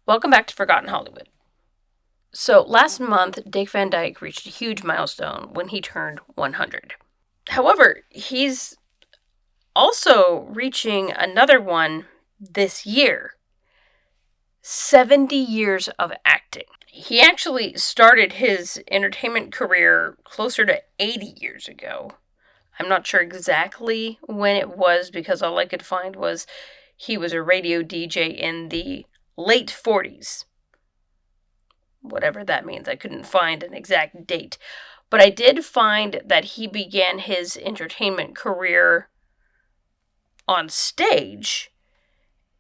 Welcome back to Forgotten Hollywood. So, last month, Dick Van Dyke reached a huge milestone when he turned 100. However, he's also reaching another one this year. 70 years of acting. He actually started his entertainment career closer to 80 years ago. I'm not sure exactly when it was because all I could find was he was a radio DJ in the late 40s. Whatever that means. I couldn't find an exact date. But I did find that he began his entertainment career on stage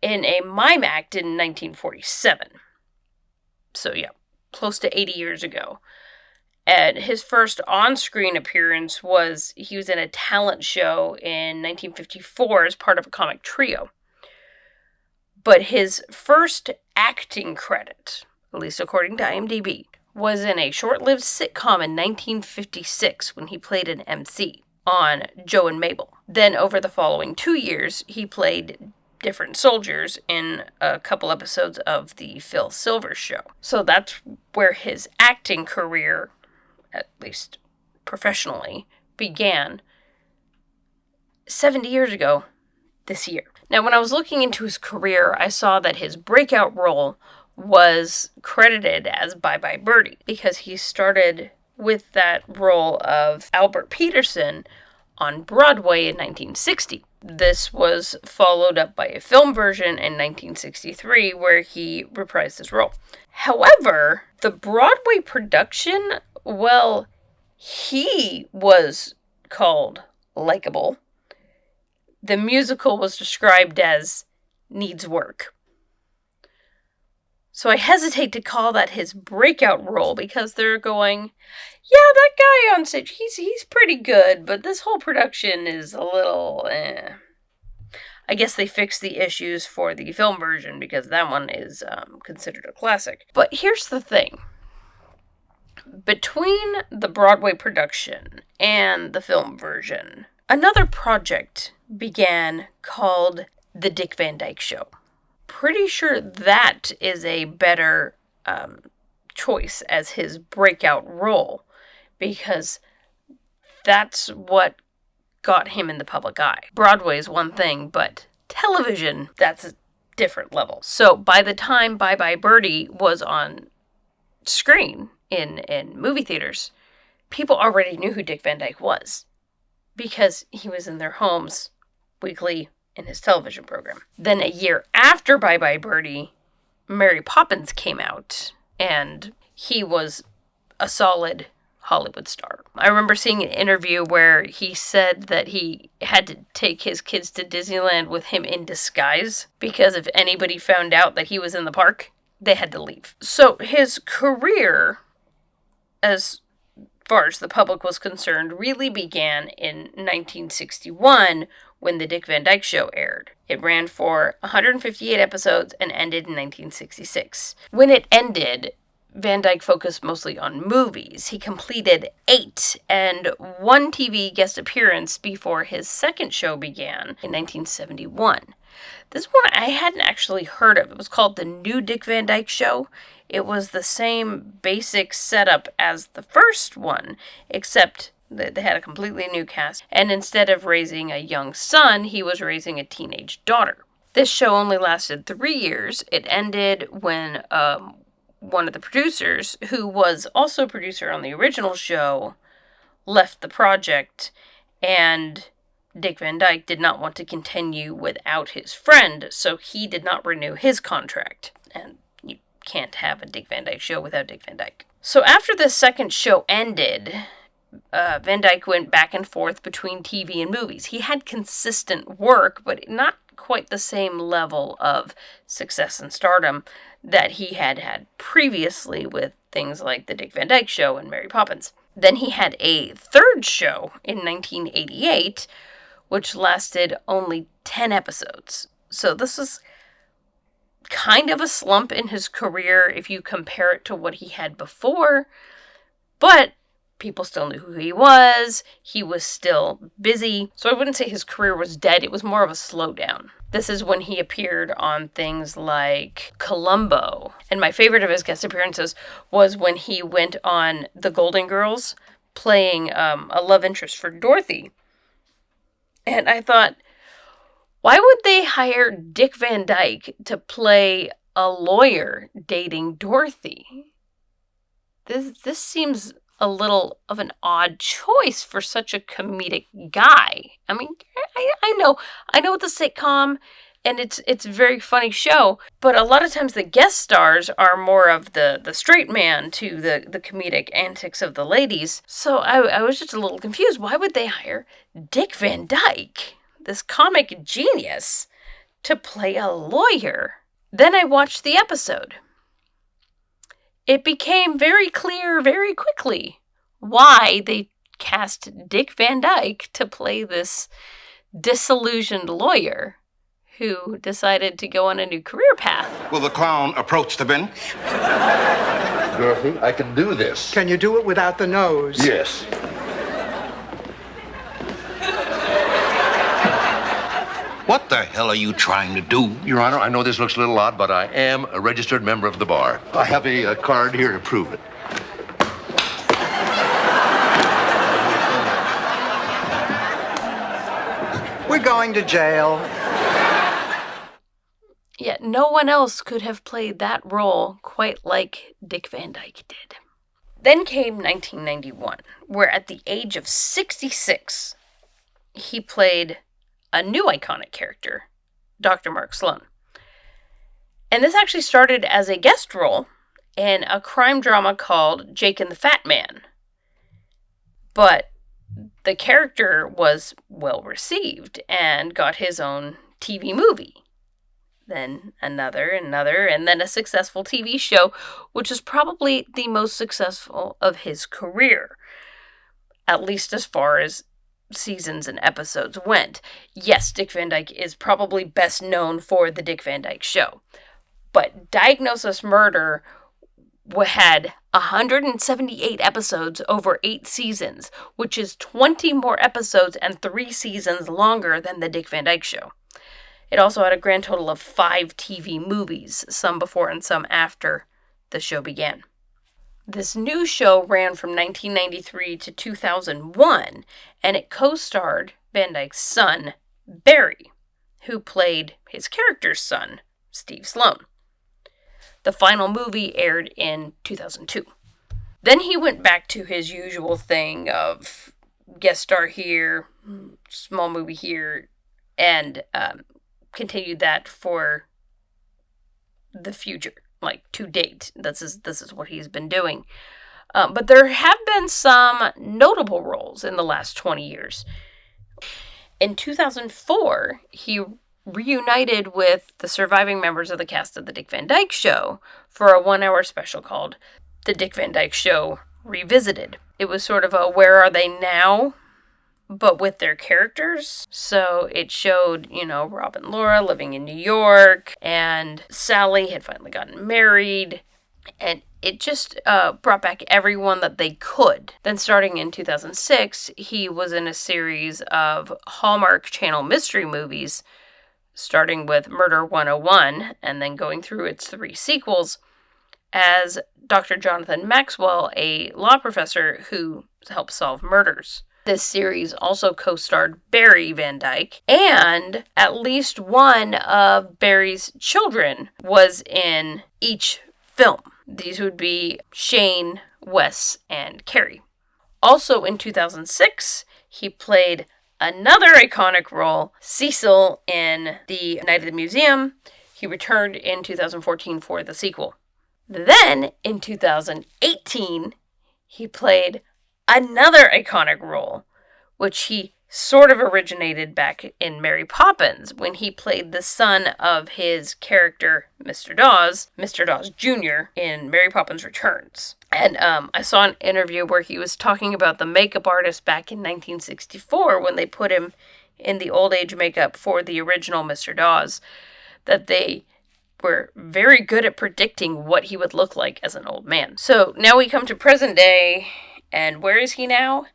in a mime act in 1947. So, yeah, close to 80 years ago. And his first on-screen appearance was he was in a talent show in 1954 as part of a comic trio. But his first acting credit, at least according to IMDb, was in a short-lived sitcom in 1956 when he played an MC on Joe and Mabel. Then over the following 2 years, he played different soldiers in a couple episodes of the Phil Silver Show. So that's where his acting career, at least professionally, began 70 years ago this year. Now, when I was looking into his career, I saw that his breakout role was credited as Bye Bye Birdie because he started with that role of Albert Peterson on Broadway in 1960. This was followed up by a film version in 1963 where he reprised his role. However, the Broadway production, well, he was called likable. The musical was described as needs work. So I hesitate to call that his breakout role because they're going, yeah, that guy on stage, he's pretty good, but this whole production is a little, I guess they fixed the issues for the film version because that one is considered a classic. But here's the thing. Between the Broadway production and the film version, another project began called The Dick Van Dyke Show. Pretty sure that is a better choice as his breakout role because that's what got him in the public eye. Broadway is one thing, but television, that's a different level. So by the time Bye Bye Birdie was on screen in movie theaters, people already knew who Dick Van Dyke was because he was in their homes weekly in his television program. Then a year after Bye Bye Birdie, Mary Poppins came out, and he was a solid Hollywood star. I remember seeing an interview where he said that he had to take his kids to Disneyland with him in disguise because if anybody found out that he was in the park, they had to leave. So his career, as far as the public was concerned, really began in 1961 when The Dick Van Dyke Show aired. It ran for 158 episodes and ended in 1966. When it ended, Van Dyke focused mostly on movies. He completed 8 and 1 TV guest appearance before his second show began in 1971. This one I hadn't actually heard of. It was called The New Dick Van Dyke Show. It was the same basic setup as the first one, except that they had a completely new cast. And instead of raising a young son, he was raising a teenage daughter. This show only lasted 3 years. It ended when one of the producers, who was also a producer on the original show, left the project, and Dick Van Dyke did not want to continue without his friend, so he did not renew his contract. And you can't have a Dick Van Dyke Show without Dick Van Dyke. So after the second show ended, Van Dyke went back and forth between TV and movies. He had consistent work, but not quite the same level of success and stardom that he had had previously with things like The Dick Van Dyke Show and Mary Poppins. Then he had a third show in 1988, which lasted only 10 episodes. So this was kind of a slump in his career if you compare it to what he had before, but people still knew who he was. He was still busy. So I wouldn't say his career was dead. It was more of a slowdown. This is when he appeared on things like Columbo And my favorite of his guest appearances was when he went on The Golden Girls, playing a love interest for Dorothy. And I thought, why would they hire Dick Van Dyke to play a lawyer dating Dorothy? This seems a little of an odd choice for such a comedic guy. I mean, I know it's a sitcom, and it's a very funny show, but a lot of times the guest stars are more of the straight man to the comedic antics of the ladies. So I was just a little confused. Why would they hire Dick Van Dyke, this comic genius, to play a lawyer? Then I watched the episode. It became very clear very quickly why they cast Dick Van Dyke to play this disillusioned lawyer who decided to go on a new career path. Will the clown approach the bench? Dorothy, I can do this. Can you do it without the nose? Yes. What the hell are you trying to do? Your Honor, I know this looks a little odd, but I am a registered member of the bar. I have a card here to prove it. We're going to jail. Yet no one else could have played that role quite like Dick Van Dyke did. Then came 1991, where at the age of 66, he played a new iconic character, Dr. Mark Sloan. And this actually started as a guest role in a crime drama called Jake and the Fat Man. But the character was well received and got his own TV movie. Then another, and then a successful TV show, which is probably the most successful of his career, at least as far as seasons and episodes went. Yes, Dick Van Dyke is probably best known for The Dick Van Dyke Show, but Diagnosis Murder had 178 episodes over 8 seasons, which is 20 more episodes and 3 seasons longer than The Dick Van Dyke Show. It also had a grand total of 5 TV movies, some before and some after the show began. This new show ran from 1993 to 2001, and it co-starred Van Dyke's son, Barry, who played his character's son, Steve Sloan. The final movie aired in 2002. Then he went back to his usual thing of guest star here, small movie here, and continued that for the future, like to date. This is what he's been doing. But there have been some notable roles in the last 20 years. In 2004, he reunited with the surviving members of the cast of The Dick Van Dyke Show for a 1-hour special called The Dick Van Dyke Show Revisited. It was sort of a where are they now, but with their characters. So it showed, Rob and Laura living in New York, and Sally had finally gotten married, and it just brought back everyone that they could. Then starting in 2006, he was in a series of Hallmark Channel mystery movies, starting with Murder 101, and then going through its 3 sequels, as Dr. Jonathan Maxwell, a law professor who helps solve murders. This series also co-starred Barry Van Dyke, and at least one of Barry's children was in each film. These would be Shane, Wes, and Carrie. Also in 2006, he played another iconic role, Cecil, in The Night of the Museum. He returned in 2014 for the sequel. Then, in 2018, he played another iconic role, which he sort of originated back in Mary Poppins, when he played the son of his character, Mr. Dawes Jr., in Mary Poppins Returns. And I saw an interview where he was talking about the makeup artist back in 1964 when they put him in the old age makeup for the original Mr. Dawes, that they were very good at predicting what he would look like as an old man. So now we come to present day, and where is he now?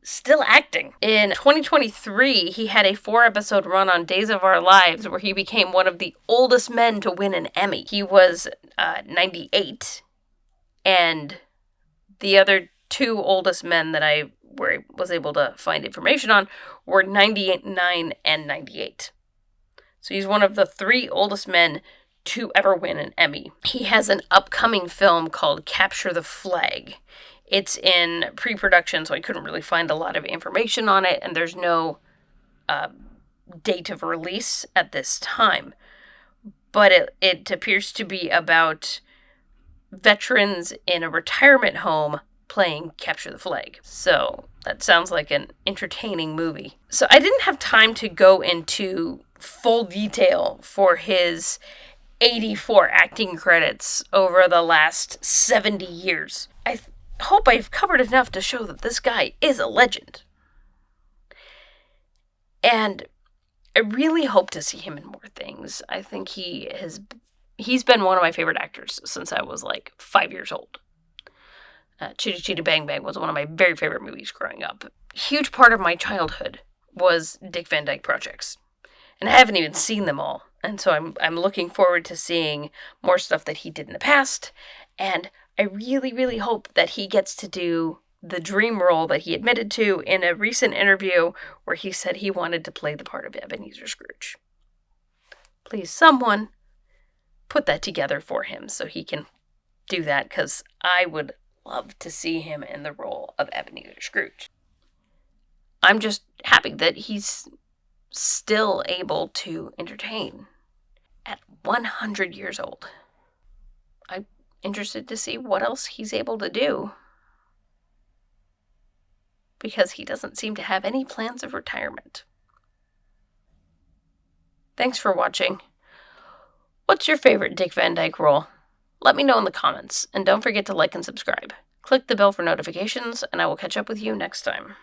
still acting. In 2023, he had a 4-episode run on Days of Our Lives where he became one of the oldest men to win an Emmy. He was 98, and the other 2 oldest men that I was able to find information on were 99 and 98. So he's one of the 3 oldest men to ever win an Emmy. He has an upcoming film called Capture the Flag. It's in pre-production, so I couldn't really find a lot of information on it, and there's no date of release at this time. But it appears to be about veterans in a retirement home playing Capture the Flag. So that sounds like an entertaining movie. So I didn't have time to go into full detail for his 84 acting credits over the last 70 years. I hope I've covered enough to show that this guy is a legend. And I really hope to see him in more things. I think he's been one of my favorite actors since I was like 5 years old. Chitty Chitty Bang Bang was one of my very favorite movies growing up. A huge part of my childhood was Dick Van Dyke projects. And I haven't even seen them all. And so I'm looking forward to seeing more stuff that he did in the past. And I really, really hope that he gets to do the dream role that he admitted to in a recent interview where he said he wanted to play the part of Ebenezer Scrooge. Please, someone put that together for him so he can do that, because I would love to see him in the role of Ebenezer Scrooge. I'm just happy that he's still able to entertain at 100 years old. I'm interested to see what else he's able to do, because he doesn't seem to have any plans of retirement. Thanks for watching. What's your favorite Dick Van Dyke role? Let me know in the comments, and don't forget to like and subscribe. Click the bell for notifications, and I will catch up with you next time.